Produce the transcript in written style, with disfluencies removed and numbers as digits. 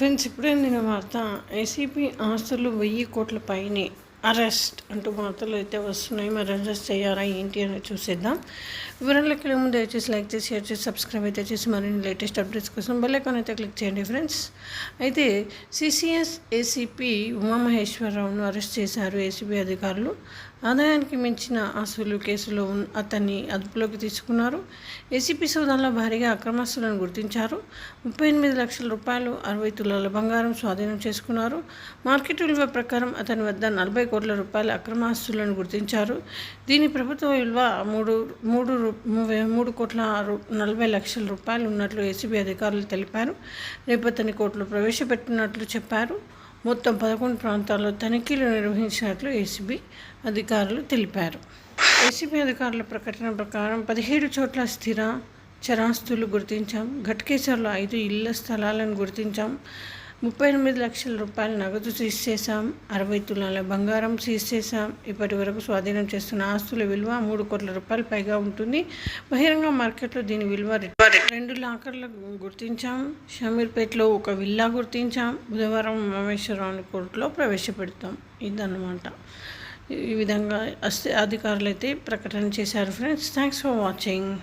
Friends, ఇప్పుడే అందిన వార్త. ఏసీబీ ఆస్తులు 1000 కోట్ల పైనే అరెస్ట్ అంటూ వార్తలు అయితే వస్తున్నాయి. మరి అరెస్ట్ చేయారా ఏంటి అని చూసేద్దాం. వివరాల్లోకి వెళ్ళే ముందు దయచేసి లైక్ చేసి, షేర్ చేసి, సబ్స్క్రైబ్ అయితే చేసి మరిన్ని లేటెస్ట్ అప్డేట్స్ కోసం బెల్ ఐకాన్ అయితే క్లిక్ చేయండి ఫ్రెండ్స్. అయితే సిసిఎస్ ఏసీపీ ఉమామహేశ్వరరావును అరెస్ట్ చేశారు ఏసీబీ అధికారులు. ఆదాయానికి మించిన ఆస్తులు కేసులో అతన్ని అదుపులోకి తీసుకున్నారు. ఏసీపీ సోదాల్లో భారీగా అక్రమాస్తులను గుర్తించారు. 38 లక్షల రూపాయలు, 60 తులాల బంగారం స్వాధీనం చేసుకున్నారు. మార్కెట్ విలువ ప్రకారం అతని వద్ద 40 కోట్ల రూపాయల అక్రమాస్తులను గుర్తించారు. దీని ప్రభుత్వ విలువ 3 కోట్ల 40 లక్షల రూపాయలు ఉన్నట్లు ఏసీబీ అధికారులు తెలిపారు. రేపు అతని కోర్టులో ప్రవేశపెట్టినట్లు చెప్పారు. మొత్తం 11 ప్రాంతాల్లో తనిఖీలు నిర్వహించినట్లు ఏసీబీ అధికారులు తెలిపారు. ఏసీబీ అధికారుల ప్రకటన ప్రకారం 17 చోట్ల స్థిర చరాస్తులు గుర్తించాం. ఘట్కేసర్లో 5 ఇళ్ల స్థలాలను గుర్తించాం. 38 లక్షల రూపాయల నగదు సీజ్ చేశాం. 60 తులాల బంగారం సీజ్ చేశాం. ఇప్పటి వరకు స్వాధీనం చేస్తున్న ఆస్తుల విలువ 3 కోట్ల రూపాయలు పైగా ఉంటుంది. బహిరంగ మార్కెట్లో దీని విలువ 2 లాకర్లు గుర్తించాం. షమీర్పేటలో ఒక విల్లా గుర్తించాం. బుధవారం ఉమామహేశ్వరరావుని కోర్టులో ప్రవేశపెడతాం. ఇదన్నమాట. ఈ విధంగా అధికారులు అయితే ప్రకటన చేశారు ఫ్రెండ్స్. Thanks for watching.